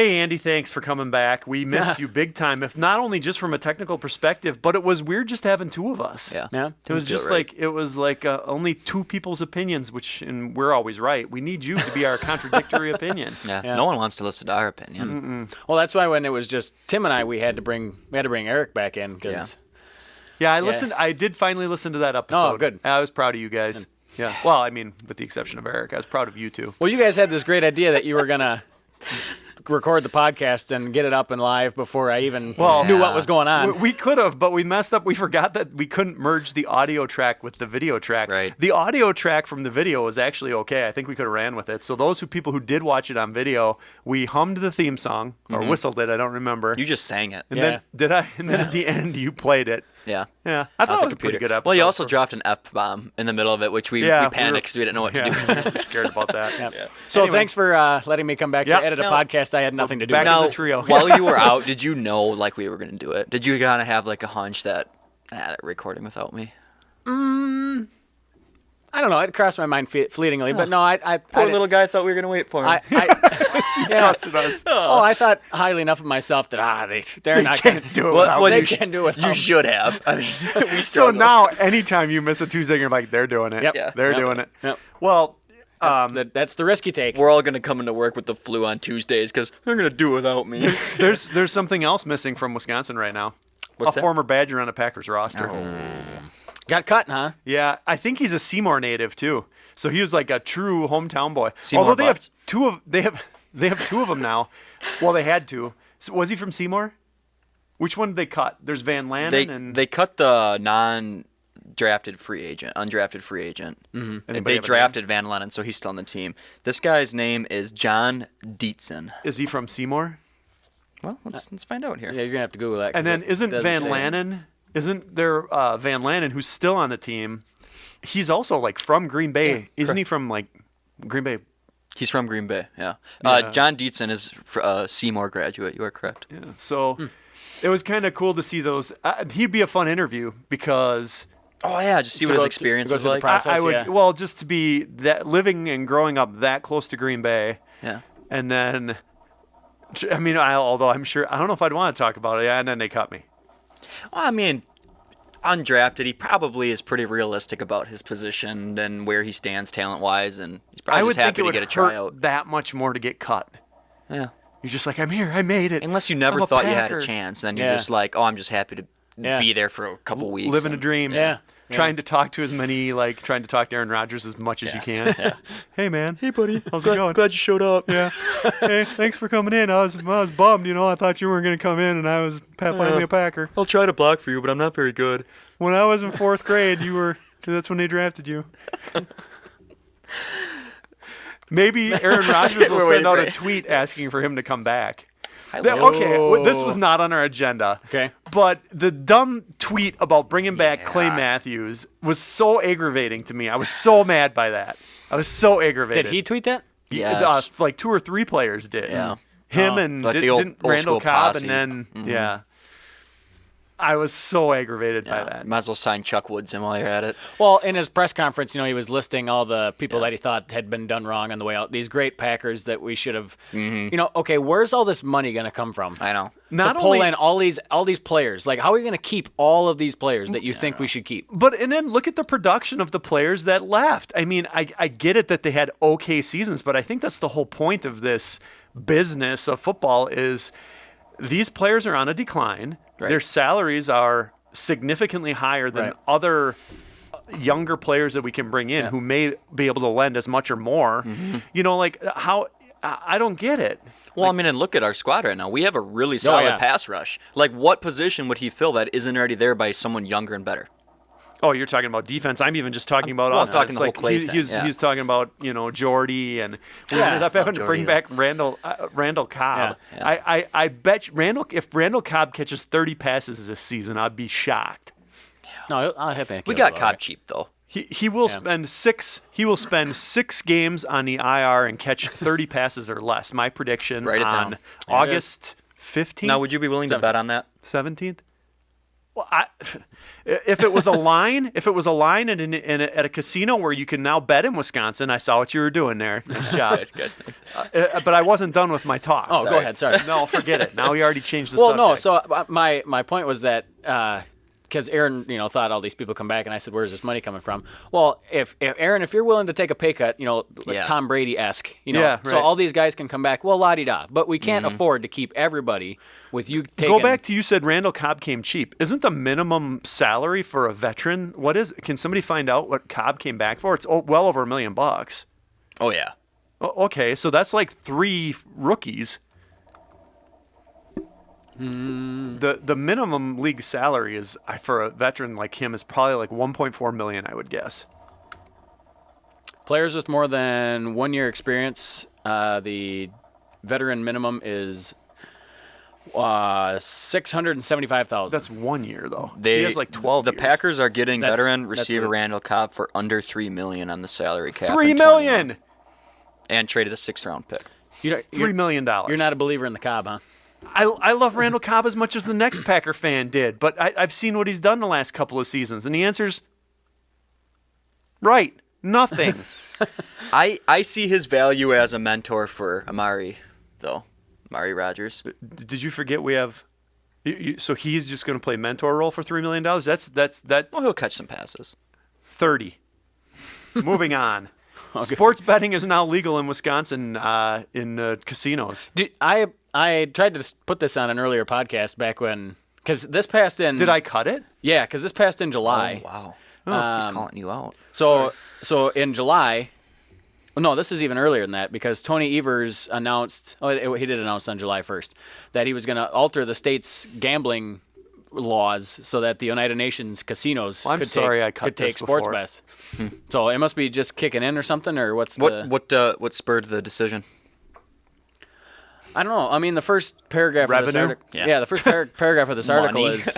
hey, Andy, thanks for coming back. We missed you big time, if not only just from a technical perspective, but it was weird just having two of us. Yeah. It was just like only two people's opinions, and we're always right. We need you to be our contradictory opinion. Yeah. No one wants to listen to our opinion. Well, that's why when it was just Tim and I, we had to bring Eric back in because. Yeah, I listened. I did finally listen to that episode. Oh, good. I was proud of you guys. Yeah. Well, I mean, with the exception of Eric, I was proud of you too. Well, you guys had this great idea that you were gonna record the podcast and get it up and live before I even knew what was going on. We could have, but we messed up. We forgot that we couldn't merge the audio track with the video track. Right. The audio track from the video was actually okay. I think we could have ran with it. So those people who did watch it on video, we hummed the theme song or whistled it. I don't remember. You just sang it. And then did I? And then at the end, you played it. Yeah. Yeah. I thought it was a pretty good episode. Well, you also dropped an F-bomb in the middle of it, which we panicked because we didn't know what to do. I was scared about that. Yeah. So thanks for letting me come back to edit a podcast I had nothing to do with. Back as a trio. While you were out, did you know like we were going to do it? Did you kind of have like a hunch that that recording without me? I don't know. It crossed my mind fleetingly, but no, I Poor little guy thought we were going to wait for him. He trusted us. Oh, I thought highly enough of myself that they're not going to do it without me. They can't do it without me. You should have. I mean, we So now, anytime you miss a Tuesday, you're like, they're doing it. Yep. Yeah. They're doing it. Yep. Well, that's the risk you take. we're all going to come into work with the flu on Tuesdays because they're going to do it without me. there's something else missing from Wisconsin right now. What's a that? former Badger on a Packers roster. Got cut, huh? Yeah, I think he's a Seymour native too. So he was like a true hometown boy. Seymour Although Butts. they have two of them now. Well, they had two. So was he from Seymour? Which one did they cut? There's Van Lannen They cut the undrafted free agent. Mm-hmm. And they drafted Van Lennon, so he's still on the team. This guy's name is John Dietzen. Is he from Seymour? Well, let's find out here. Yeah, you're gonna have to Google that. And then isn't Van Lannen? Isn't there Van Lannen who's still on the team? He's also like from Green Bay. Yeah, Isn't he from like Green Bay? He's from Green Bay, yeah. Yeah. John Dietzen is a Seymour graduate. You are correct. Yeah. So it was kind of cool to see those. He'd be a fun interview because Oh, yeah, just see what his experience was like. I would, just to be that living and growing up that close to Green Bay. Yeah. And then, I mean, although I'm sure, I don't know if I'd want to talk about it. Yeah, and then they cut me. Well, I mean, undrafted, he probably is pretty realistic about his position and where he stands talent-wise, and he's probably just happy to get a tryout. That much more to get cut. Yeah. You're just like, I'm here, I made it. Unless you never thought you had a chance, then you're just like, oh, I'm just happy to be there for a couple weeks. Living a dream. Yeah. Trying to talk to trying to talk to Aaron Rodgers as much as you can. Yeah. Hey, man. Hey, buddy. How's it going? Glad you showed up. Yeah. Hey, thanks for coming in. I was bummed, I thought you weren't going to come in, and I was finally a Packer. I'll try to block for you, but I'm not very good. When I was in 4th grade, that's when they drafted you. Maybe Aaron Rodgers will send out a tweet asking for him to come back. Okay, this was not on our agenda. Okay. But the dumb tweet about bringing back Clay Matthews was so aggravating to me. I was so mad by that. I was so aggravated. Did he tweet that? Yeah. Like 2 or 3 players did. Yeah. Him and like didn't Randall Cobb, posse. and then, yeah. I was so aggravated by that. Might as well sign Chuck Woods in while you're at it. Well, in his press conference, he was listing all the people that he thought had been done wrong on the way out. These great Packers that we should have. Okay, where's all this money going to come from? I know. To pull in all these players. Like, how are we going to keep all of these players that you think we should keep? And then look at the production of the players that left. I mean, I get it that they had okay seasons, but I think that's the whole point of this business of football is these players are on a decline. Right. Their salaries are significantly higher than other younger players that we can bring in who may be able to lend as much or more. How I don't get it. Well, and look at our squad right now. We have a really solid pass rush. Like, what position would he fill that isn't already there by someone younger and better? Oh, you're talking about defense. I'm even just talking about. I'm talking the whole Clay thing. He's talking about Jordy, and we ended up having to bring back Randall Cobb. Yeah. I bet if Randall Cobb catches 30 passes this season, I'd be shocked. No, I think we got Cobb cheap though. He will spend 6. He will spend 6 games on the IR and catch 30 passes or less. My prediction Write it on down. August 15th. Now, would you be willing to bet on that? 17th. Well, if it was a line, at a casino where you can now bet in Wisconsin, I saw what you were doing there. Nice job. Good. But I wasn't done with my talk. Oh, go ahead. Sorry. No, forget it. Now we already changed the Well, subject. no. So my point was that because Aaron, thought all these people come back, and I said, "Where's this money coming from?" Well, if Aaron, if you're willing to take a pay cut, like Yeah. Tom Brady-esque, Yeah, so right. all these guys can come back. Well, la-di-da. But we can't afford to keep everybody with you taking. Go back to you said Randall Cobb came cheap. Isn't the minimum salary for a veteran? What is? Can somebody find out what Cobb came back for? It's well over $1 million. Oh yeah. Okay, so that's like 3 rookies. The minimum league salary is for a veteran like him is probably like $1.4 million, I would guess. Players with more than 1 year experience, the veteran minimum is $675,000. That's 1 year though. He has like 12 The years. Packers are getting That's- veteran that's receiver what- Randall Cobb for under $3 million on the salary cap. $3 in million. 21, and traded a 6th-round pick. $3 million. You're not a believer in the Cobb, huh? I love Randall Cobb as much as the next Packer fan did, but I've seen what he's done the last couple of seasons, and the answer's right. Nothing. I see his value as a mentor for Amari, though. Amari Rodgers. Did you forget we have? So he's just going to play mentor role for $3 million. That's Well, he'll catch some passes. 30. Moving on. Sports betting is now legal in Wisconsin in casinos. Dude, I tried to put this on an earlier podcast back when, because this passed in. Did I cut it? Yeah, because this passed in July. Oh, wow. He's Um, calling you out. So in July, no, this is even earlier than that because Tony Evers announced, he did announce on July 1st, that he was going to alter the state's gambling laws so that the United Nations casinos Well, I'm could sorry I take, cut could take this sports before. bets. So it must be just kicking in or something, or what's the... What spurred the decision? I don't know. I mean, the first paragraph of this Revenue? article... Yeah. Yeah, the first paragraph of this article Money. is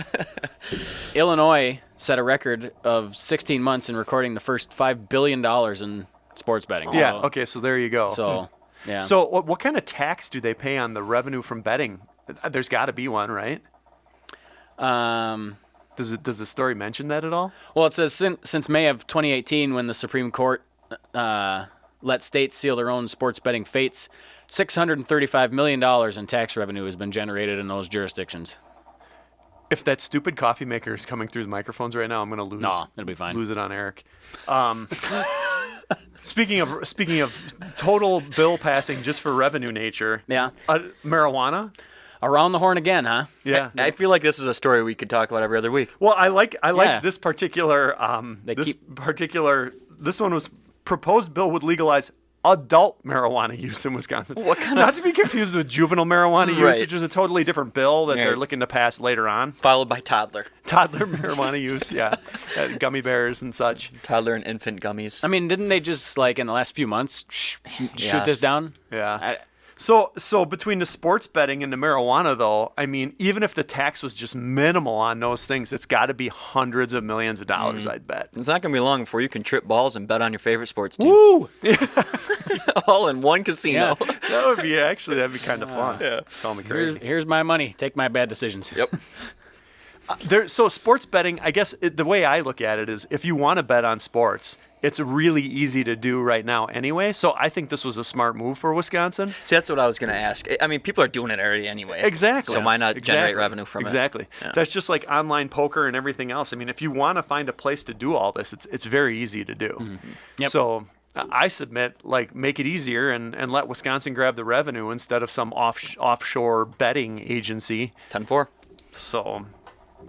Illinois set a record of 16 months in recording the first $5 billion in sports betting. Yeah. So, Okay. So there you go. So, yeah. So what kind of tax do they pay on the revenue from betting? There's got to be one, right? Does the story mention that at all? Well, it says since May of 2018, when the Supreme Court let states seal their own sports betting fates, $635 million in tax revenue has been generated in those jurisdictions. If that stupid coffee maker is coming through the microphones right now, I'm going to lose. No, it'll be fine. Lose it on Eric. Speaking of total bill passing just for revenue nature. Yeah. Marijuana. Around the horn again, huh? Yeah. I feel like this is a story we could talk about every other week. Well, I like Yeah. this particular this one was proposed bill would legalize adult marijuana use in Wisconsin. What kind Not to be confused with juvenile marijuana use, Right. which is a totally different bill that Yeah. they're looking to pass later on. Followed by toddler. Toddler marijuana use, yeah. Gummy bears and such. Toddler and infant gummies. I mean, didn't they just, like, in the last few months, shoot Yes. this down? Yeah. So between the sports betting and the marijuana, though, I mean, even if the tax was just minimal on those things, it's got to be hundreds of millions of dollars, I'd bet. It's not going to be long before you can trip balls and bet on your favorite sports team. Woo! All in one casino. Yeah. That'd be kind of fun. Yeah. Call me crazy. Here's my money. Take my bad decisions. Yep. So sports betting, I guess the way I look at it is if you want to bet on sports, it's really easy to do right now anyway. So I think this was a smart move for Wisconsin. See, that's what I was going to ask. I mean, people are doing it already anyway. Exactly. So why not generate revenue from it? Exactly. Yeah. That's just like online poker and everything else. I mean, if you want to find a place to do all this, it's very easy to do. Mm-hmm. Yep. So I submit, like, make it easier and let Wisconsin grab the revenue instead of some offshore betting agency. 10-4. So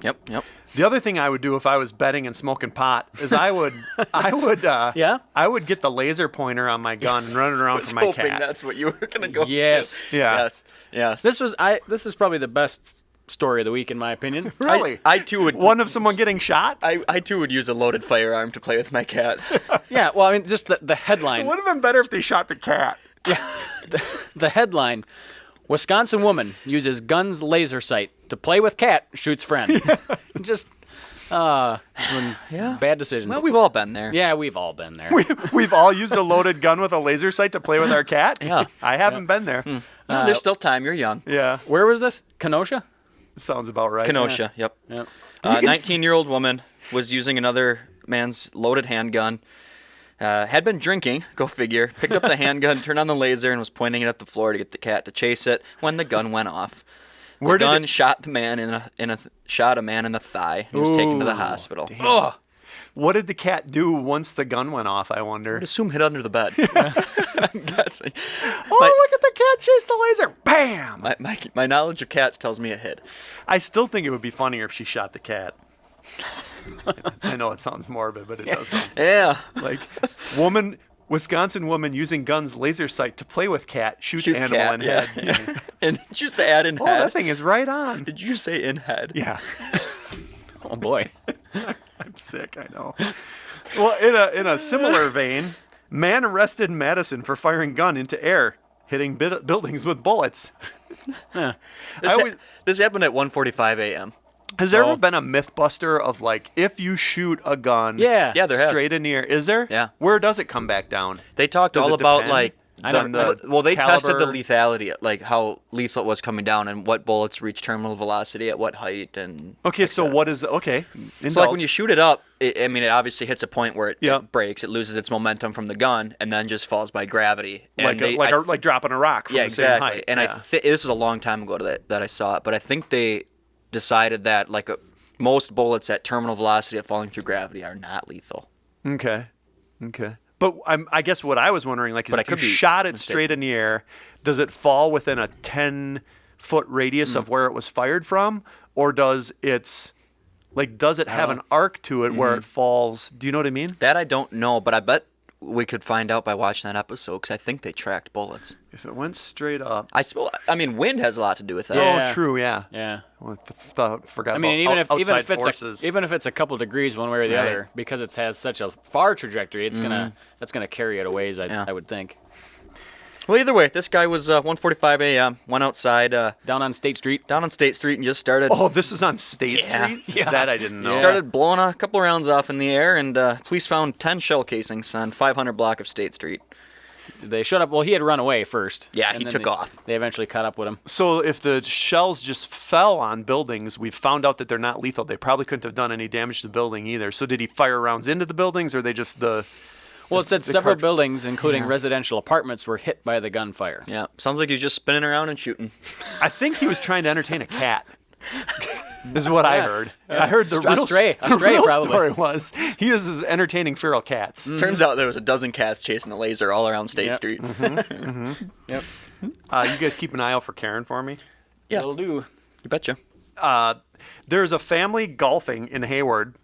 Yep. the other thing I would do if I was betting and smoking pot is I would Yeah? I would get the laser pointer on my gun and run it around I was for my hoping cat. that's what you were going to go Yes. to. Yeah. Yes. This is probably the best story of the week, in my opinion. Really? I too would. One of someone getting shot? I too would use a loaded firearm to play with my cat. Yeah, well, I mean, just the It headline. would have been better if they shot the cat. The headline: Wisconsin woman uses gun's laser sight to play with cat, shoots friend. Just bad decisions. Well, we've all been there. Yeah, we've all been there. We've all used a loaded gun with a laser sight to play with our cat? Yeah. I haven't been there. No, there's still time. You're young. Yeah. Where was this? Kenosha? Sounds about right. Kenosha, yep. Yep. 19-year-old woman was using another man's loaded handgun. Had been drinking, go figure. Picked up the handgun, turned on the laser, and was pointing it at the floor to get the cat to chase it when the gun went off. The gun shot the man shot a man in the thigh. He was taken to the hospital. Ugh. What did the cat do once the gun went off, I wonder? I'd assume hid under the bed. I'm guessing. Look at the cat chase the laser. Bam! My knowledge of cats tells me it hid. I still think it would be funnier if she shot the cat. I know it sounds morbid, but it does sound Yeah. like Wisconsin woman using gun's laser sight to play with cat shoots animal cat, in yeah. head. And did you say add in Oh, head? that thing is right on. Did you say in head? Yeah. Oh boy. I'm sick, I know. Well, in a similar vein, man arrested in Madison for firing gun into air, hitting buildings with bullets. This happened at 1:45 a.m. Has there ever been a mythbuster of like if you shoot a gun Yeah. Yeah, there has. straight in the air? Is there? Yeah. Where does it come back down? They talked Does all it about depend? like they tested the caliber? lethality, like how lethal it was coming down and what bullets reach terminal velocity at what height and. Okay, so what is okay? So like when you shoot it up, it obviously hits a point where Yeah. it breaks, it loses its momentum from the gun, and then just falls by gravity. like And like dropping a rock from yeah, the same exactly. height. And yeah. this is a long time ago that I saw it, but I think they decided that like most bullets at terminal velocity at falling through gravity are not lethal. Okay. But I guess what I was wondering, like, is But I if you could be shot it mistaken. straight in the air, does it fall within a 10-foot radius of where it was fired from, or does it have an arc to it where it falls? Do you know what I mean? That I don't know, but I bet we could find out by watching that episode because I think they tracked bullets. If it went straight up. I mean, wind has a lot to do with that. Yeah. Oh, true. Yeah. Yeah. Well, forgot I mean, about even outside if it's forces. even if it's a couple degrees one way or the Right. other, because it has such a far trajectory, that's gonna carry it a ways. I would think. Well, either way, this guy was 1:45 a.m. Went outside Down on State Street. down on State Street and just started. Oh, this is on State Street? Yeah. That I didn't know. Started blowing a couple rounds off in the air, and police found 10 shell casings on 500 block of State Street. They showed up. Well, he had run away first. Yeah, and he then took off. They eventually caught up with him. So if the shells just fell on buildings, we've found out that they're not lethal. They probably couldn't have done any damage to the building either. So did he fire rounds into the buildings, or they just Well, it said the several cart- buildings, including residential apartments, were hit by the gunfire. Yeah, sounds like he was just spinning around and shooting. I think he was trying to entertain a cat. Is what I heard. I heard the A real, stray, the real probably. story was he was entertaining feral cats. Turns out there was a dozen cats chasing the laser all around State Yep. Street. Yep. You guys keep an eye out for Karen for me. Yeah. It'll do. You betcha. There's a family golfing in Hayward,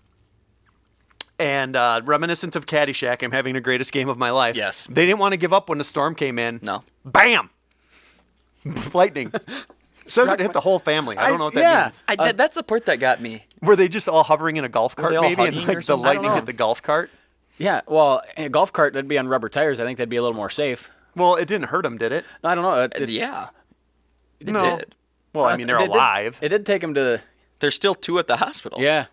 and reminiscent of Caddyshack, I'm having the greatest game of my life. Yes. They didn't want to give up when the storm came in. No. Bam! Lightning. Says it hit the whole family. I don't know what that means. That's the part that got me. Were they just all hovering in a golf cart they all maybe, and hugging or like the something? I don't lightning know. hit the golf cart? Yeah. Well, a golf cart that'd be on rubber tires. I think that'd be a little more safe. Well, it didn't hurt them, did it? I don't know. Yeah. It No. did. Well, I mean, they're it did- alive. It did take him to. There's still 2 at the hospital. Yeah.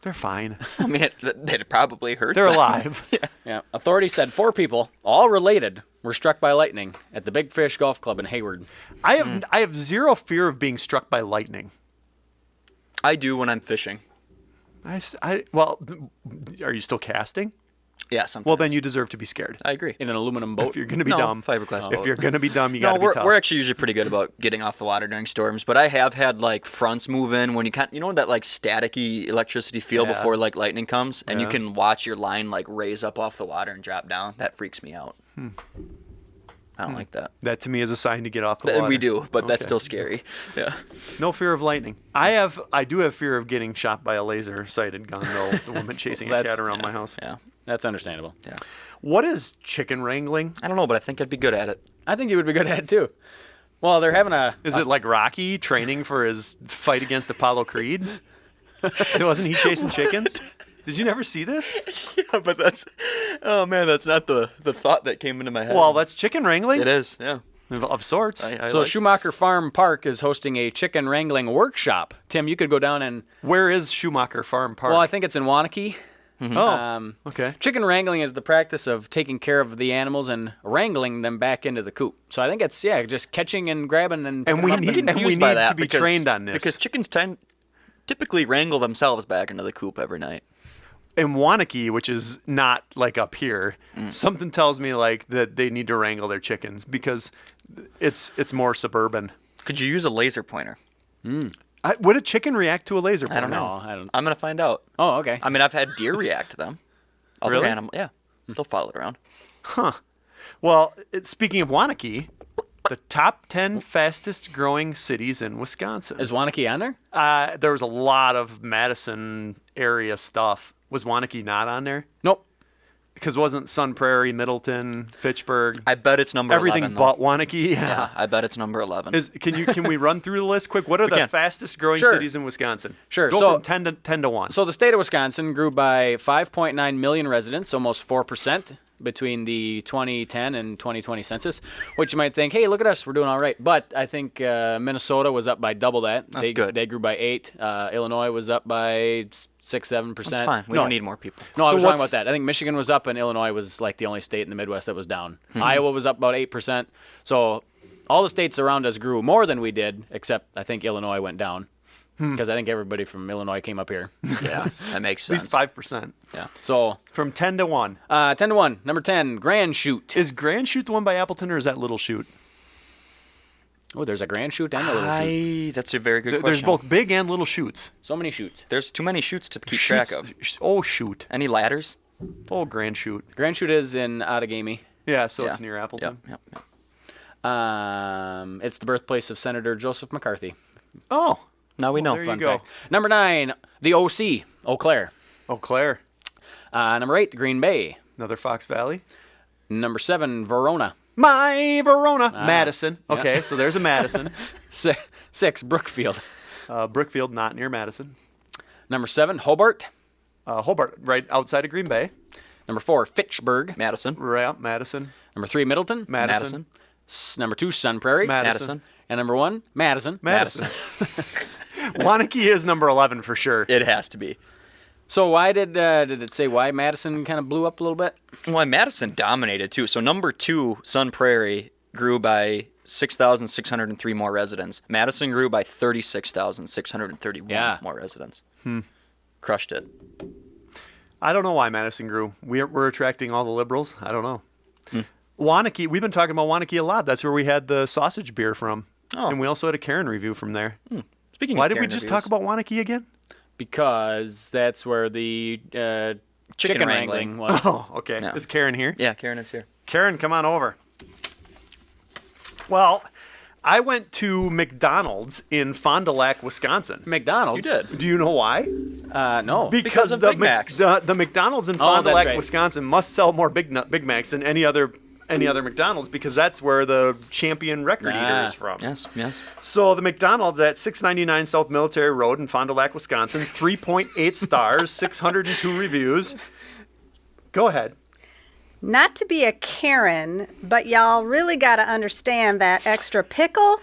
They're fine. I mean, it probably hurt They're them. alive. Yeah. Authorities said 4 people, all related, were struck by lightning at the Big Fish Golf Club in Hayward. I have zero fear of being struck by lightning. I do when I'm fishing. Well, are you still casting? Yeah, sometimes. Well, then you deserve to be scared. I agree. In an aluminum boat. If you're going to be No, dumb. fiberglass If boat. you're going to be dumb, you No, got to be tough. we're actually usually pretty good about getting off the water during storms, but I have had like fronts move in when you know that like staticky electricity feel Yeah. before like lightning comes, and you Yeah. can watch your line like raise up off the water and drop down. That freaks me out. I don't like that. That to me is a sign to get off the water. We do, but that's Okay. still scary. Yeah. No fear of lightning. I do have fear of getting shot by a laser-sighted gun, though. The woman chasing a That's- cat around my house. Yeah. That's understandable. Yeah. What is chicken wrangling? I don't know, but I think I'd be good at it. I think you would be good at it too. Well, they're having a. Is it like Rocky training for his fight against Apollo Creed? Wasn't he chasing chickens? Did you never see this? Yeah, but oh man, that's not the thought that came into my head. Well, that's chicken wrangling it is. Yeah. of sorts. So like- Schumacher Farm Park is hosting a chicken wrangling workshop. Tim, you could go down and. Where is Schumacher Farm Park? Well, I think it's in Wanakee. Oh, okay. Chicken wrangling is the practice of taking care of the animals and wrangling them back into the coop. So I think it's just catching and grabbing and And picking we them up need- and- and we need to be trained on this. Because chickens typically wrangle themselves back into the coop every night. In Wanakee, which is not like up here, something tells me like that they need to wrangle their chickens because it's more suburban. Could you use a laser pointer? Would a chicken react to a laser pointer? I don't know. I don't. I'm gonna find out. Oh, okay. I mean, I've had deer react to them. Other Really? animal, yeah. They'll follow it around. Well, speaking of Wanakee, the top 10 fastest growing cities in Wisconsin. Is Wanakee on there? There was a lot of Madison area stuff. Was Wanakee not on there? Nope. Because wasn't Sun Prairie, Middleton, Fitchburg, I bet it's number everything 11. but Wanakee? Yeah, I bet it's number 11. Can we run through the list quick? What are the can. fastest growing Sure. cities in Wisconsin? Sure. Go So- from 10 to 1. So the state of Wisconsin grew by 5.9 million residents, almost 4% between the 2010 and 2020 census, which you might think, hey, look at us, we're doing all right. But I think Minnesota was up by double that. That's good. They grew by 8. Illinois was up by 6-7%. That's fine. We don't need more people. No, I So was talking what's- about that. I think Michigan was up and Illinois was like the only state in the Midwest that was down. Hmm. Iowa was up about 8%. So all the states around us grew more than we did, except I think Illinois went down. Because I think everybody from Illinois came up here. Yeah, that makes At sense. least 5%. Yeah. So From 10 to 1. 10 to 1. Number 10, Grand Chute. Is Grand Chute the one by Appleton or is that Little Chute? Oh, there's a Grand Chute and a Little Chute. That's a very good question. There's both big and little chutes. So many chutes. There's too many chutes to keep track Chutes- of. Oh, shoot. Any ladders? Oh, Grand Chute. Grand Chute is in Outagamie. Yeah, so Yeah. it's near Appleton. Yep. It's the birthplace of Senator Joseph McCarthy. Oh, Now we know. there you Fun go. fact. Number 9, the OC, Eau Claire. Oh, Claire. Number 8, Green Bay. Another Fox Valley. Number 7, Verona. My Verona. Ah, Madison. yeah. Okay, so there's a Madison. 6, Brookfield. Brookfield, not near Madison. Number 7, Hobart. Hobart, right outside of Green Bay. Number 4, Fitchburg. Madison. Right out Madison. Number 3, Middleton. Madison. Number 2, Sun Prairie. Madison. And number 1, Madison. Madison. Wanakee is number 11 for sure. It has to be. So why did it say why Madison kind of blew up a little bit? Well, Madison dominated too. So number 2, Sun Prairie, grew by 6,603 more residents. Madison grew by 36,631 Yeah. more residents. Crushed it. I don't know why Madison grew. We're attracting all the liberals. I don't know. Wanakee, we've been talking about Wanakee a lot. That's where we had the sausage beer from. Oh. And we also had a Karen review from there. Speaking Why of did we Karen just reviews, talk about Wanakee again? Because that's where the chicken wrangling was. Oh, okay. Yeah. Is Karen here? Yeah, Karen is here. Karen, come on over. Well, I went to McDonald's in Fond du Lac, Wisconsin. McDonald's. You did. Do you know why? No. Because of the Big Macs. the McDonald's in Fond du that's Lac, right. Wisconsin must sell more Big Macs than any other McDonald's because that's where the champion record eater is from. Yes. So the McDonald's at 699 South Military Road in Fond du Lac, Wisconsin, 3.8 stars, 602 reviews. Go ahead. Not to be a Karen, but y'all really got to understand that extra pickle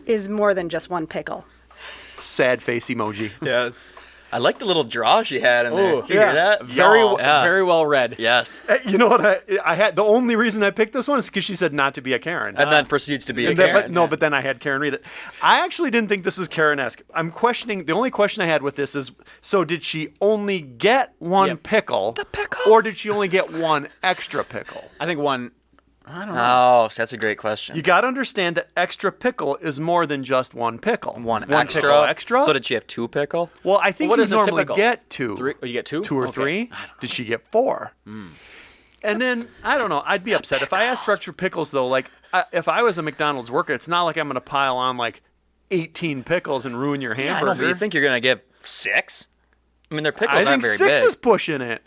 is more than just one pickle. Sad face emoji. Yeah. I like the little draw she had in there. Ooh, Did you hear that? Very well read. Yes. You know what? I had the only reason I picked this one is because she said not to be a Karen. And then proceeds to be a And then- Karen. but then I had Karen read it. I actually didn't think this was Karen-esque. I'm questioning. The only question I had with this is: so did she only get one Yep. pickle, The pickles. or did she only get one extra pickle? I think one. I don't know. Oh, so that's a great question. You got to understand that extra pickle is more than just one pickle. One pickle extra. extra. So did she have 2 pickle? Well, I think What you is a normally typical? get 2. 3? Oh, you get 2? 2 or Okay. 3? Did she get 4? And then I don't know. I'd be upset if I asked for extra pickles though. Like if I was a McDonald's worker, it's not like I'm going to pile on like 18 pickles and ruin your I hamburger. don't. But you think you're gonna give 6? I mean, their pickles I aren't think very 6 big. is pushing it.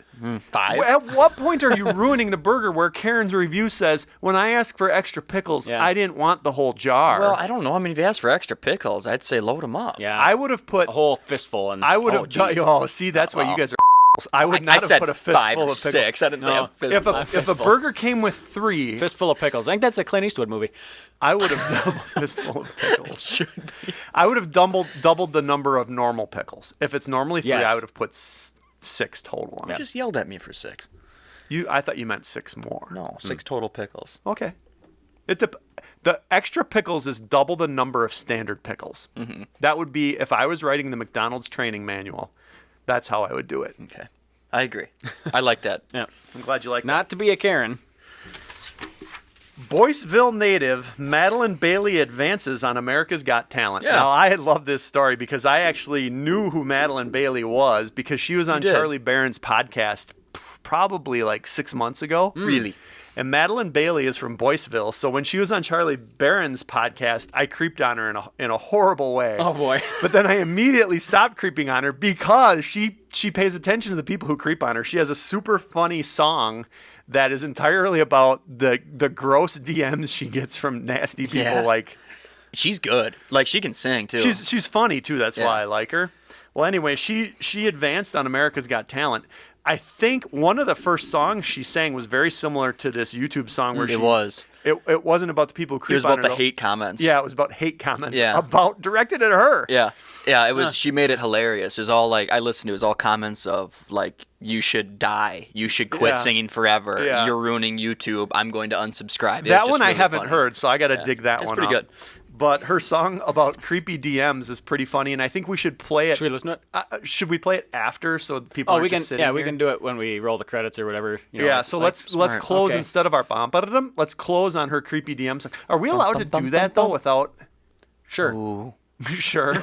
5. At what point are you ruining the burger where Karen's review says, when I ask for extra pickles, Yeah. I didn't want the whole jar? Well, I don't know. I mean, if you ask for extra pickles, I'd say load them up. Yeah. I would have put a whole fistful. And I would Oh, have done. geez. Oh, see, that's why Wow. you guys are. I would I not have said put a 5 fistful or of pickles. 6. I didn't say No. a fistful. If a fistful. burger came with 3, fistful of pickles. I think that's a Clint Eastwood movie. I would have doubled fistful of pickles. I would have doubled the number of normal pickles. If it's normally 3, Yes. I would have put 6 total. On You it. just yelled at me for 6. I thought you meant 6 more. No, 6 total pickles. Okay. The extra pickles is double the number of standard pickles. Mm-hmm. That would be if I was writing the McDonald's training manual. That's how I would do it. Okay. I agree. I like that. Yeah. I'm glad you like that. Not to be a Karen. Boyceville native Madeline Bailey advances on America's Got Talent. Yeah. Now, I love this story because I actually knew who Madeline Bailey was because she was on did? Charlie Barron's podcast probably like 6 months ago. Really? And Madeline Bailey is from Boyceville, so when she was on Charlie Barron's podcast, I creeped on her in a horrible way. Oh, boy. But then I immediately stopped creeping on her because she pays attention to the people who creep on her. She has a super funny song that is entirely about the gross DMs she gets from nasty people. Yeah. Like She's good. Like, she can sing, too. she's funny too. That's Yeah. why I like her. Well, anyway, she advanced on America's Got Talent. I think one of the first songs she sang was very similar to this YouTube song where It was. It wasn't about the people who creep It was on about her. the hate comments. Yeah, it was about hate comments. Yeah. Directed at her. Yeah. Yeah, it was. She made it hilarious. It was all like, I listened to it, was all comments of like, you should die. You should quit Yeah. singing forever. Yeah. You're ruining YouTube. I'm going to unsubscribe. It was That just one I really haven't funny. heard, so I got to dig that It's one pretty up. good. But her song about creepy DMs is pretty funny, and I think we should play it. Should we listen to it? Should we play it after so people Oh, aren't we can. just sitting Yeah, we here? can do it when we roll the credits or whatever. You know, Yeah, so like- let's smart. close Okay. instead of our bum. Let's close on her creepy DM song. Are we allowed to do that though without? Sure. Ooh. Sure.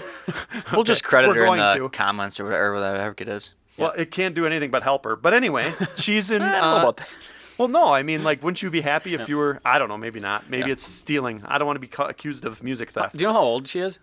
We'll just credit We're her in going the to. comments or whatever it is. Well, it can't do anything but help her. But anyway, she's in. I don't know about that. Well, no, I mean, like, wouldn't you be happy if you were? I don't know, maybe not. Maybe Yeah. it's stealing. I don't want to be accused of music theft. Do you know how old she is?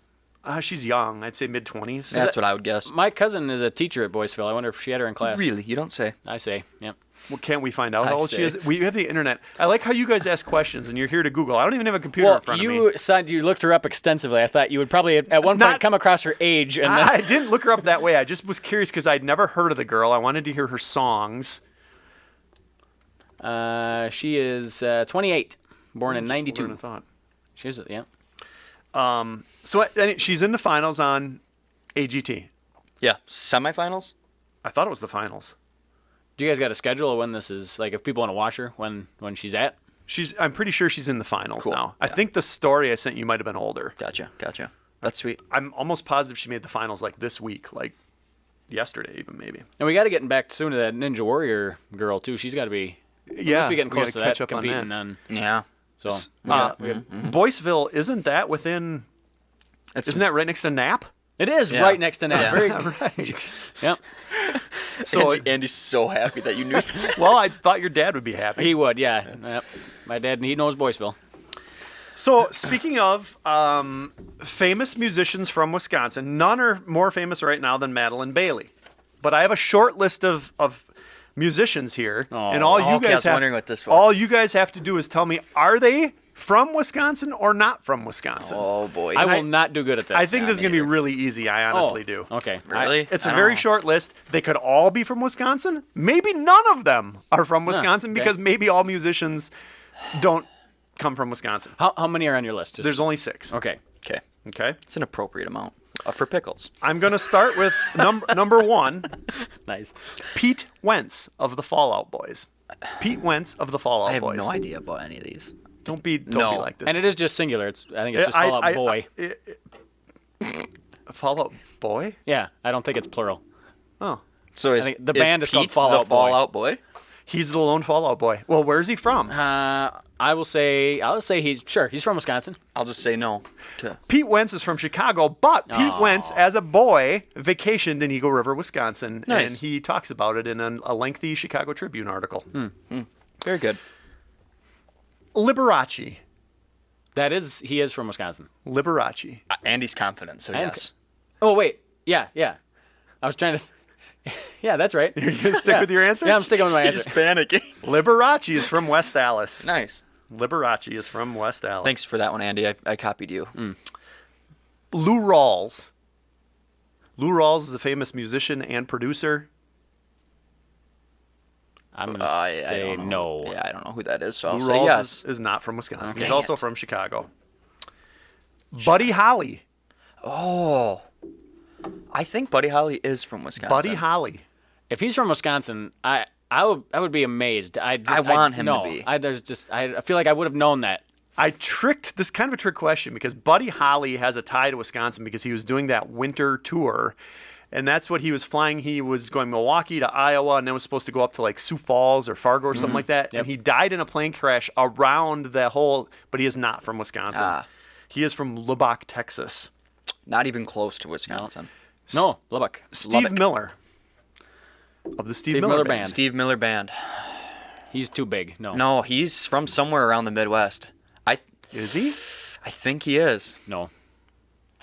She's young. I'd say mid-20s. That's what I would guess. My cousin is a teacher at Boyceville. I wonder if she had her in class. Really? You don't say. I say, yep. Well, can't we find out how I old she see. is? We have the internet. I like how you guys ask questions and you're here to Google. I don't even have a computer Well, in front of me. you said you looked her up extensively. I thought you would probably at one Not- point come across her age and then I didn't look her up that way. I just was curious because I'd never heard of the girl. I wanted to hear her songs. she is 28, born in Older than I 92. thought. She's yeah. So she's in the finals on AGT. Yeah. Semifinals? I thought it was the finals. Do you guys got a schedule of when this is like if people want to watch her when she's at? I'm pretty sure she's in the finals Cool. now. I Yeah. think the story I sent you might have been older. Gotcha. That's sweet. I'm almost positive she made the finals like this week, like yesterday even maybe. And we got to get back soon to that Ninja Warrior girl too. She's got to be Yeah, be getting we gotta close to catch that up on competing that. then. Yeah. So Boyceville, isn't that within? Isn't that right next to Knapp? it is Yeah. right next to that. Yeah. Very, Right. yep. So, Andy's so happy that you knew that. well, I thought your dad would be happy. He would, yeah. Yep. My dad, he knows Boyceville. So, speaking of famous musicians from Wisconsin, none are more famous right now than Madeline Bailey. But I have a short list of musicians here, and all you okay, I guys was have wondering what this was. all you guys have to do is tell me: are they from Wisconsin or not from Wisconsin? Oh boy. I will not do good at this. I think this is me going to be neither. really easy. I honestly do. Okay. Really? It's I a don't very know. short list. They could all be from Wisconsin. Maybe none of them are from Wisconsin okay. because maybe all musicians don't come from Wisconsin. How many are on your list? Just- There's only 6. Okay. Okay. Okay. It's an appropriate amount for pickles. I'm going to start with number 1, Nice. Pete Wentz of the Fallout Boys. Pete Wentz of the Fallout I have Boys. no idea about any of these. Don't be No. like this. And it is just singular. I think it's just Fallout Boy. Fallout Boy? Yeah, I don't think it's plural. Oh. So is think the band is called Pete Fallout the Boy. Fallout Boy? He's the lone Fallout Boy. Well, where's he from? I'll say he's from Wisconsin. I'll just say no. To Pete Wentz is from Chicago, but Pete Wentz, as a boy, vacationed in Eagle River, Wisconsin, Nice. and he talks about it in a lengthy Chicago Tribune article. Very good. Liberace. He is from Wisconsin. Liberace. Andy's confident, so yes. Oh wait, yeah. I was trying to. Yeah, that's right. You're gonna stick with your answer? Yeah, I'm sticking with my He's answer. panicking. Liberace is from West Allis. Nice. Liberace is from West Allis. Thanks for that one, Andy. I copied you. Lou Rawls. Lou Rawls is a famous musician and producer. I'm gonna I say don't know. no. Yeah, I don't know who that is, so I'll Lou say Rawls yes. is not from Wisconsin. Okay. He's Dang also it. from Chicago. Buddy Holly. Oh. I think Buddy Holly is from Wisconsin. Buddy Holly. If he's from Wisconsin, I would be amazed. I want him to no, be. I feel like I would have known that. This kind of a trick question because Buddy Holly has a tie to Wisconsin because he was doing that winter tour. And that's what he was flying. He was going Milwaukee to Iowa and then was supposed to go up to like Sioux Falls or Fargo or something like that. Yep. And he died in a plane crash around the whole, but he is not from Wisconsin. He is from Lubbock, Texas. Not even close to Wisconsin. No, Lubbock. Steve Lubbock. Miller of the Steve Steve Miller Miller Band. Band. Steve Miller Band. He's too big. No. No, he's from somewhere around the Midwest. Is he? I think he is. No.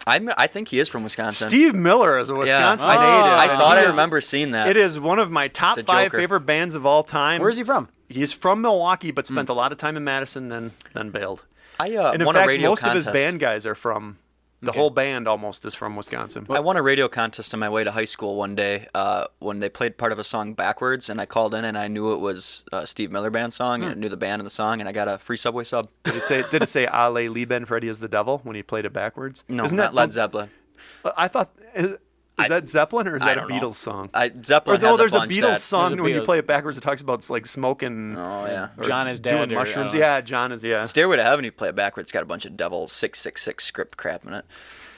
I think he is from Wisconsin. Steve Miller is a Wisconsin Oh. native. I and thought he I is- remember seeing that. It is one of my top The 5 Joker. favorite bands of all time. Where's he from? He's from Milwaukee, but spent a lot of time in Madison, then bailed. I And in won fact, a radio most contest. of his band guys are from. The whole band almost is from Wisconsin. I won a radio contest on my way to high school one day when they played part of a song backwards, and I called in and I knew it was a Steve Miller Band song, and I knew the band and the song, and I got a free Subway sub. Did it say Ale Lieben Freddy is the devil when he played it backwards? No, Isn't not that Led Zeppelin. I thought is that Zeppelin or is I that a don't know. Beatles song? Zeppelin Or no, has there's a a bunch Beatles that. song There's a when you Beatles- play it backwards. It talks about like smoking. Oh yeah. or John is dead. Doing or, mushrooms. I don't know. Yeah, John is. Yeah. Stairway to Heaven, you play it backwards. It's got a bunch of Devil 666 script crap in it.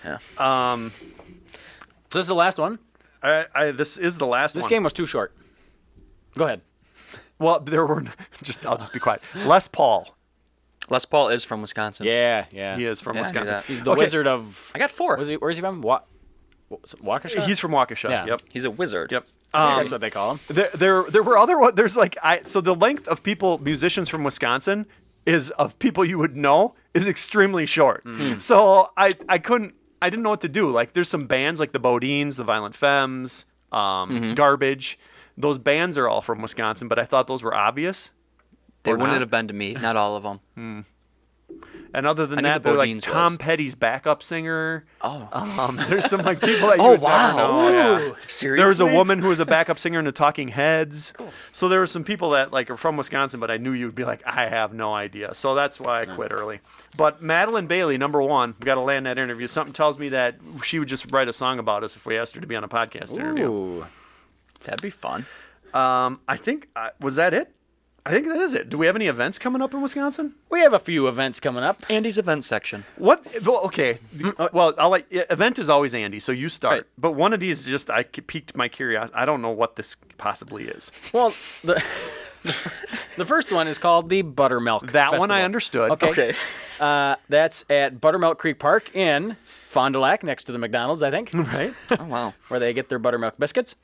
Yeah. So this is the last one. This is the last This one. game was too short. Go ahead. Well, there were I'll just be quiet. Les Paul. Les Paul is from Wisconsin. Yeah. He is from Yeah, I knew Wisconsin. that. He's the Okay. Wizard of. I got 4. Where's he from? Waukesha? He's from Waukesha. Yeah. Yep. He's a wizard. Yep. I think that's what they call him. There were other ones. There's like so the length of musicians from Wisconsin is of people you would know is extremely short. So I didn't know what to do. Like there's some bands like the Bodines, the Violent Femmes, Garbage. Those bands are all from Wisconsin, but I thought those were obvious. They Or wouldn't not. have been to me. Not all of them. And other than I knew that, the they're like Bodines Tom was. Petty's backup singer. Oh. There's some like people that you Oh, would wow. never know. Yeah. Seriously? There was a woman who was a backup singer in the Talking Heads. Cool. So there were some people that like are from Wisconsin, but I knew you'd be like, I have no idea. So that's why I quit early. But Madeline Bailey, number 1, we got to land that interview. Something tells me that she would just write a song about us if we asked her to be on a podcast interview. Ooh. That'd be fun. I think was that it? I think that is it. Do we have any events coming up in Wisconsin? We have a few events coming up. Andy's event section. What? Well, okay. Well, I'll let. Event is always Andy, so you start. Right. But one of these just piqued my curiosity. I don't know what this possibly is. Well, the first one is called the Buttermilk That one I Festival. understood. Okay. That's at Buttermilk Creek Park in Fond du Lac, next to the McDonald's, I think, Right. Oh, wow. where they get their buttermilk biscuits.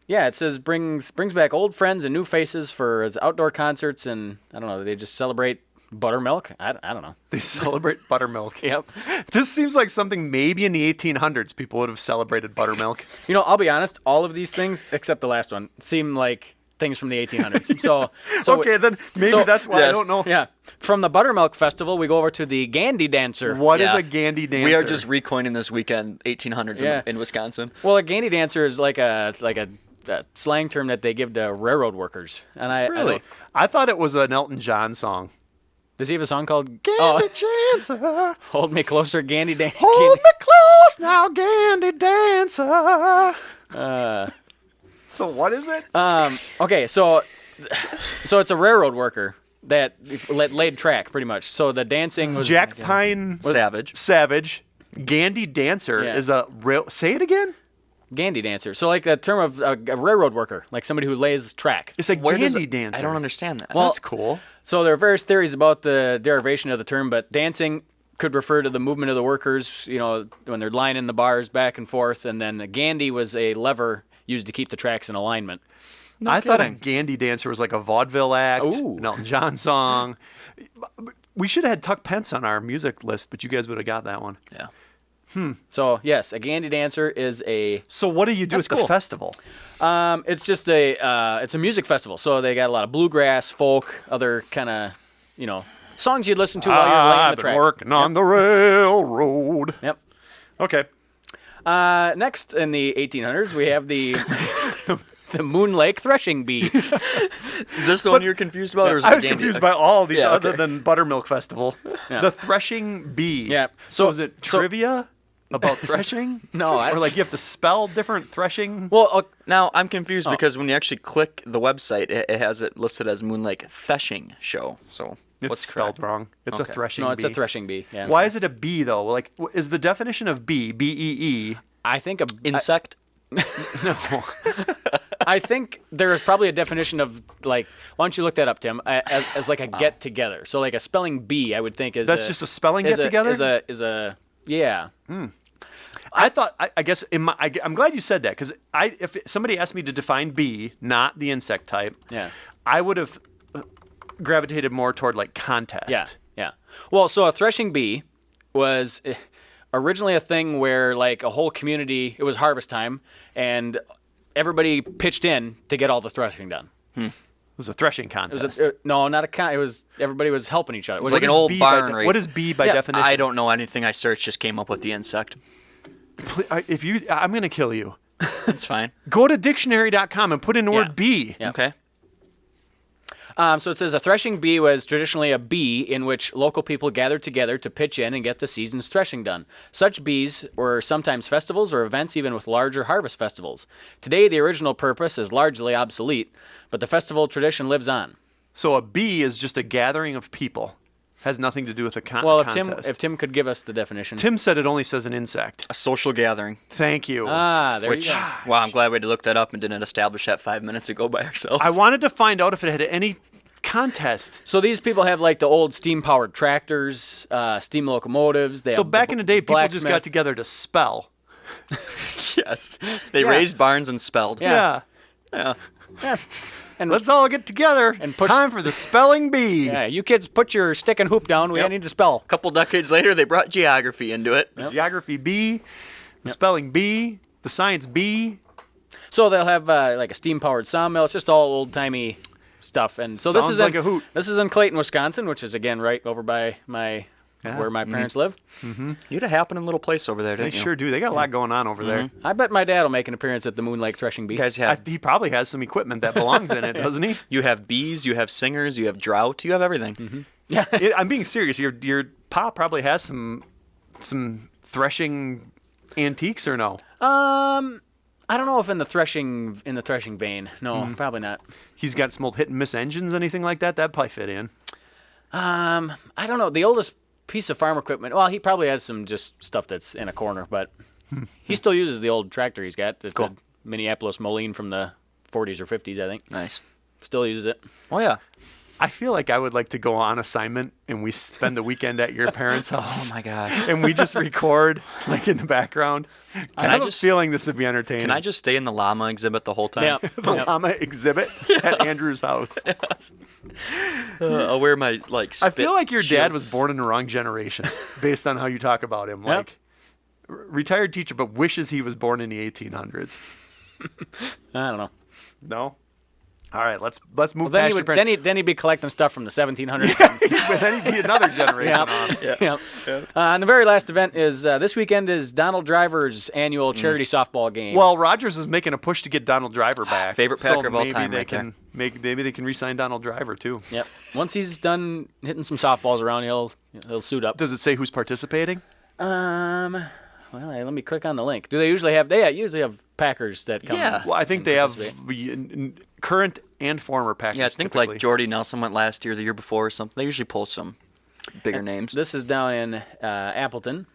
Yeah, it says brings back old friends and new faces for his outdoor concerts, and I don't know, they just celebrate buttermilk. I don't know. They celebrate buttermilk. Yep. This seems like something maybe in the 1800s people would have celebrated buttermilk. You know, I'll be honest. All of these things, except the last one, seem like things from the 1800s. So Okay, then maybe so- that's why I yes. don't know. Yeah. From the Buttermilk Festival, we go over to the Gandy Dancer. What is Yeah. a Gandy dancer? We are just recoining this weekend 1800s Yeah. in Wisconsin. Well, a Gandy Dancer is like a slang term that they give to railroad workers. And I Really? don't- I thought it was an Elton John song. does he have a song called Gandy dancer, Hold Me Closer, Gandy Dancer? hold me close now, Gandy dancer. So what is it? Okay, so it's a railroad worker that laid track pretty much. So the dancing was Jack Pine Savage. Gandy dancer Yeah. is a real. Say it again. Gandy dancer. So like the term of a railroad worker, like somebody who lays track. It's a Where does Gandy it- dancer. I don't understand that. Well, That's cool. So there are various theories about the derivation of the term, but dancing could refer to the movement of the workers, you know, when they're lining the bars back and forth, and then the Gandy was a lever used to keep the tracks in alignment. I thought a kidding. Gandy dancer was like a vaudeville act, Ooh. an Elton John song. We should have had Tuck Pence on our music list, but you guys would have got that one. yeah. So yes, a Gandy dancer is a So what do you do That's at the cool. festival? it's just it's a music festival. So they got a lot of bluegrass, folk, other kind of, you know, songs you'd listen to while you're laying I've the been track. working on the railroad. Yep. Okay. Next in the 1800s, we have the the Moon Lake threshing bee. Is this the one you're confused about? Or is I it was Dandy? confused by all these Yeah, other okay. than Buttermilk Festival. Yeah. The threshing bee. Yeah. So is it so- trivia? about threshing? No, or like you have to spell different threshing? Well, Now I'm confused because when you actually click the website, it has it listed as Moonlake Threshing Show. So It's what's spelled correct? wrong. It's a Okay. threshing no, it's bee. a threshing bee. Yeah. Why is it a bee though? Like, is the definition of bee B-E-E? I think Insect. I think there is probably a definition of like. Why don't you look that up, Tim? As like a get together. So like a spelling bee, I would think is. That's just a spelling is get-together? Is a yeah. I thought. I guess I'm glad you said that because if somebody asked me to define bee, not the insect type, Yeah. I would have gravitated more toward like contest. Yeah, yeah. Well, so a threshing bee was originally a thing where like a whole community, it was harvest time, and everybody pitched in to get all the threshing done. It was a threshing It contest. was no, not a it was everybody was helping each other. It's like What an is old bee barn by race. What is bee by Yeah, definition? I don't know anything. I searched, just came up with the insect. If you, I'm gonna kill you. It's fine. Go to dictionary.com and put in the Yeah. word bee. Yeah. Okay. So it says a threshing bee was traditionally a bee in which local people gathered together to pitch in and get the season's threshing done. Such bees were sometimes festivals or events even with larger harvest festivals. Today, the original purpose is largely obsolete, but the festival tradition lives on. So a bee is just a gathering of people. Has nothing to do with a Well, contest. if Tim could give us the definition. Tim said it only says an insect. A social gathering. Thank you. There Which, you go. wow, I'm glad we had to look that up and didn't establish that 5 minutes ago by ourselves. I wanted to find out if it had any contest. So these people have like the old steam-powered tractors, steam locomotives. They So have back in the day, people just blacksmith. got together to spell. Yes. They Yeah. raised barns and spelled. Yeah. Yeah. Yeah. And Let's all get together. And It's push- time for the spelling bee. yeah, you kids put your stick and hoop down. We Yep. need to spell. A couple decades later, they brought geography into it. Geography bee, the spelling bee, the science bee. So they'll have like a steam-powered sawmill. It's just all old-timey stuff. And so this Sounds is like in, a hoot. This is in Clayton, Wisconsin, which is again right over by where my parents live. You had a happening little place over there, They didn't you? sure do. They got a lot going on over there. I bet my dad will make an appearance at the Moon Lake Threshing Bee. You guys have He probably has some equipment that belongs in it, doesn't he? you have bees, you have singers, you have drought, you have everything. I'm being serious. Your pop probably has some threshing antiques or no? I don't know if in the threshing vein. No, probably not. He's got some old hit and miss engines, anything like that? That'd probably fit in. I don't know. The oldest piece of farm equipment. Well, he probably has some just stuff that's in a corner, but he still uses the old tractor he's got. It's a Minneapolis Moline from the 40s or 50s, I think. Nice. Still uses it. Oh yeah. I feel like I would like to go on assignment and we spend the weekend at your parents' house. Oh my god. And we just record like in the background. I have a just- feling this would be entertaining. Can I just stay in the llama exhibit the whole time? Yeah. the llama exhibit at Andrew's house? I'll wear my like. I Spit feel like your shield. dad was born in the wrong generation based on how you talk about him. Like retired teacher, but wishes he was born in the 1800s. I don't know. No. All right, let's move Then past he your would parents. then he'd be collecting stuff from the 1700s. But then he'd be another generation off. Yep. And the very last event is this weekend is Donald Driver's annual charity softball game. Well, Rogers is making a push to get Donald Driver back. Favorite so Packer of all maybe time they right can maybe they can re-sign Donald Driver too. yep. Once he's done hitting some softballs around, he'll suit up. Does it say who's participating? Well, let me click on the link. Do they usually have? They usually have Packers that come. Yeah. Well, I think they have current and former Packers. Yeah, I think typically. like Jordy Nelson went last year, the year before, or something. They usually pull some bigger names. This is down in Appleton.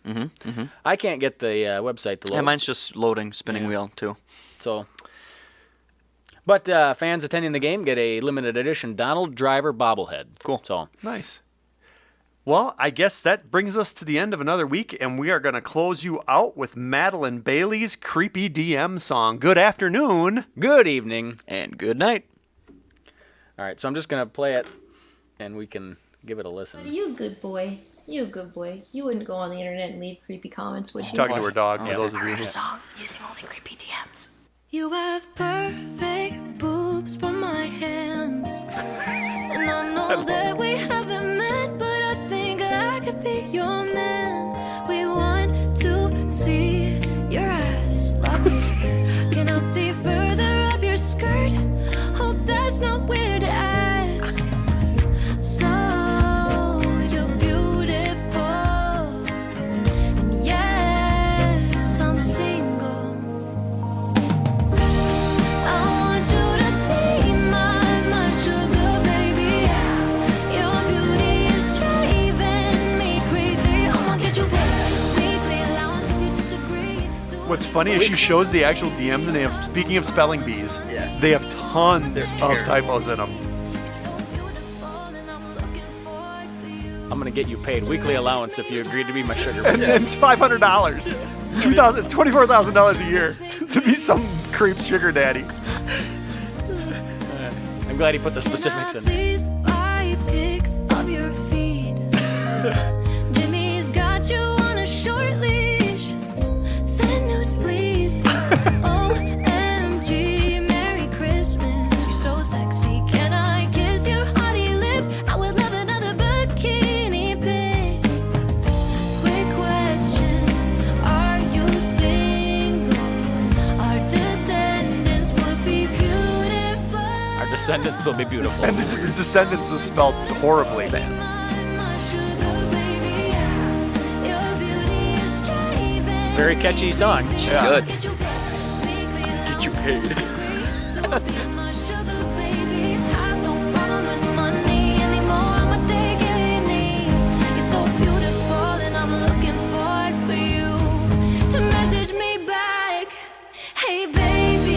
I can't get the website to load. Yeah, mine's just loading, spinning wheel too. So, but fans attending the game get a limited edition Donald Driver bobblehead. Cool. So, Nice. Well, I guess that brings us to the end of another week, and we are going to close you out with Madeline Bailey's creepy DM song. Good afternoon. good evening. And good night. All right, so I'm just gonna play it, and we can give it a listen. You a good boy. You a good boy. You wouldn't go on the internet and leave creepy comments, would She's you? talking to her dog, for those of you who... Song using only creepy DMs. You have perfect boobs for my hands. And I know that we haven't met, but I think I could be your man. We want to see your ass. Love you. Can I see further of your skirt? Hope that's not weird to ask. So you're beautiful. And yeah. funny is she shows the actual DMs, and they have, speaking of spelling bees, Yeah. they have tons They're of terrible. typos in them. I'm gonna get you paid weekly allowance if you agree to be my sugar And baby. it's $500. It's $24,000 a year to be some creep's sugar daddy. I'm glad he put the specifics in there. Please buy pics of your feet. Jimmy's got you on a short leash. Send nudes, please. OMG, Merry Christmas. You're so sexy. Can I kiss your hottie lips? I would love another bikini pic. Quick question: are you single? Our descendants would be beautiful. Our descendants will be beautiful. And the descendants is spelled horribly. My sugar baby, your beauty is driving. Very catchy song. Yeah. Good. Get you Get you paid. my sugar baby. Have no problem with money anymore. I'ma take you in need. You're so beautiful, and I'm looking forward for you to message me back. Hey baby,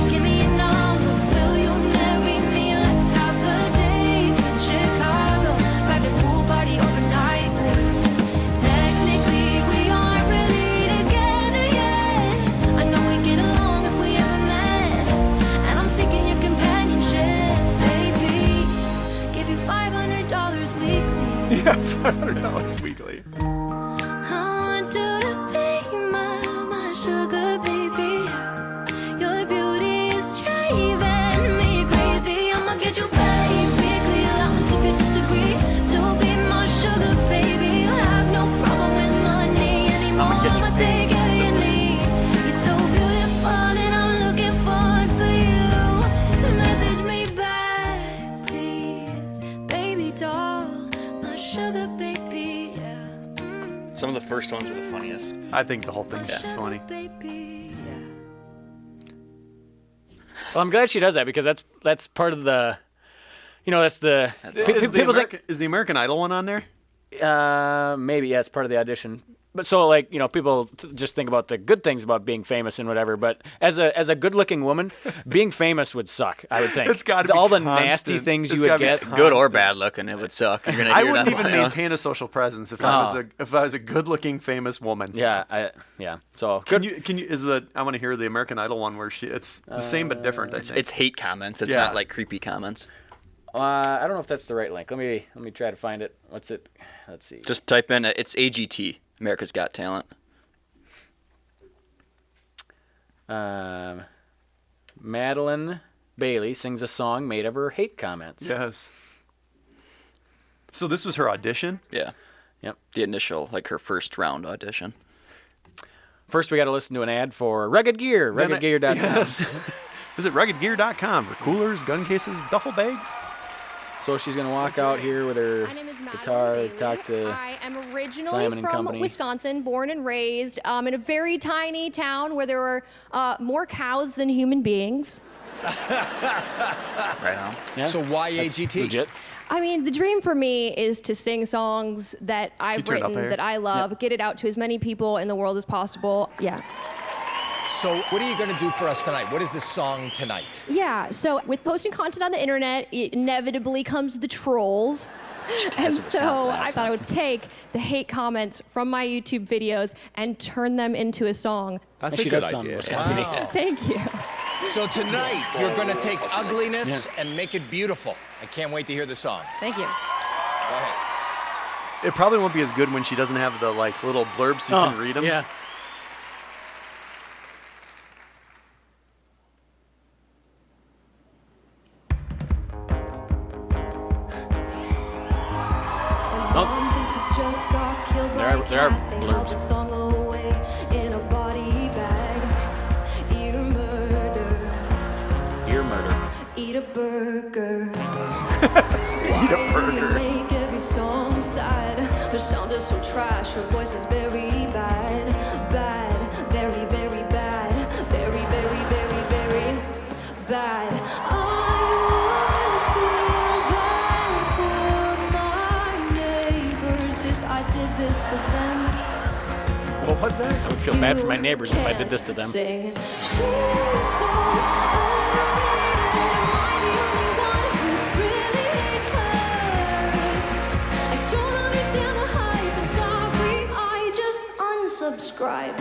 give me your number. Will you marry me? Let's have a date in Chicago. Private pool party overnight, please. Technically, we aren't really together yet. I know we get along if we ever met. And I'm seeking your companionship, baby. Give you $500 weekly. Yeah, $500 weekly. I want you to be my sugar baby. Your beauty is driving me crazy. I'ma get you paid weekly allowance if you just agree to be my sugar baby. You have no problem with money anymore. get you I'ma take you in need. You're so beautiful, and I'm looking forward for you to message me back, please, baby doll, my sugar baby. Yeah. Some of the first ones were the funniest. I think the whole thing's just funny. Baby, yeah. Well, I'm glad she does that because that's part of the, that's the Is is the American Idol one on there? maybe it's part of the audition. But so like people just think about the good things about being famous and whatever. But as a good-looking woman, being famous would suck. I would think It's gotta be all the constant. nasty things It's you would gotta be get. constant. Good or bad looking, it would suck. You're gonna I hear wouldn't that even line. maintain a social presence if I was a good-looking famous woman. Yeah, So Can you I want to hear the American Idol one where it's the same but different. I think. It's hate comments. It's Yeah. not like creepy comments. I don't know if that's the right link. Let me try to find it. What's it? Let's see. Just type in it's AGT, America's Got Talent. Madeline Bailey sings a song made of her hate comments. Yes. So this was her audition. Yeah. Yep. The initial, like her first round audition. First, we got to listen to an ad for Rugged Gear, ruggedgear.com. Yes. Visit ruggedgear.com for coolers, gun cases, duffel bags. So she's gonna walk out here with her My name is Madeline guitar, Bailey. talk to I am originally Simon and from Company. Wisconsin, born and raised in a very tiny town where there were more cows than human beings. Right on. Yeah, So why that's AGT? legit. I mean, the dream for me is to sing songs that I've turn it up written, here? that I love, get it out to as many people in the world as possible. Yeah. So what are you going to do for us tonight? What is this song tonight? Yeah, so with posting content on the internet, it inevitably comes the trolls. And has a so Wisconsin I thought I would take the hate comments from my YouTube videos and turn them into a song. That's She does sound Wisconsin. Wow. Thank you. So tonight, you're going to take ugliness and make it beautiful. I can't wait to hear the song. Thank you. Go ahead. It probably won't be as good when she doesn't have the little blurbs so you can read them. Yeah. Mom thinks he just got killed by a There are cat. They held blurbs. the song away in a body bag. Ear murder, Ear murder. eat a burger. Eat a Why do you burger. make every song sad? Her sound is so trash, her voice is very bad. Bad, very, very bad. Very, very, very, very bad. I would feel bad for my neighbors if I did this to them. What was that? feel bad for my neighbors if I did this to them. Singing, she's so overrated. Am I the only one who really hates her? I don't understand the hype. I'm sorry, I just unsubscribed.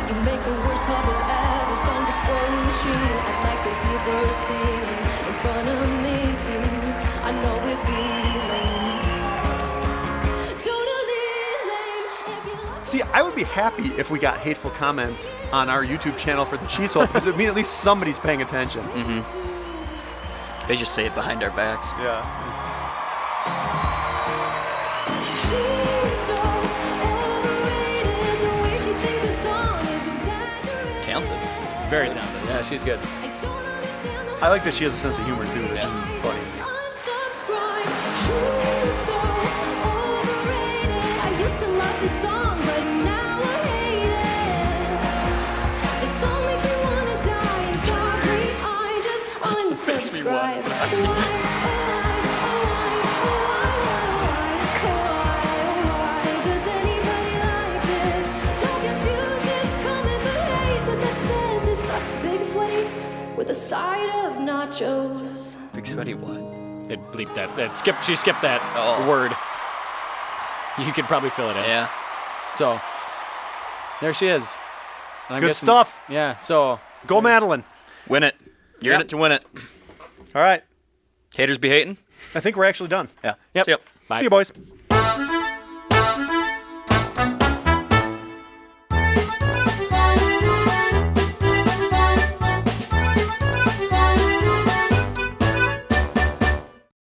You make the worst covers ever. Song destroying machine. I'd like to hear birds singing in front of me. I know it'd be lame. Totally lame. If you love See, I would be happy if we got hateful comments on our YouTube channel for the Cheezehole because it would mean at least somebody's paying attention. They just say it behind our backs. Yeah. she's so overrated. The way she sings a song is exaggerated. Talented. Very talented. Yeah, she's good. I don't understand the I like that she has a sense of humor too, which is funny. unsubscribe. She's so overrated. I used to love this song, but now I hate it. This song makes me wanna die. And sorry, I just unsubscribe. Why does anybody like this? Don't confuse this comment for hate. But that said, this sucks big sweaty with a side of nachos. Big sweaty what? They bleeped that. She skipped that Oh. word. You could probably fill it in. Yeah. So there she is. And I'm Good guessing- stuff. Yeah. So Go Madeline. Win it. You're in Yep. it to win it. All right. Haters be hating. I think we're actually done. Yeah. Yep. See ya. Bye. See you, boys.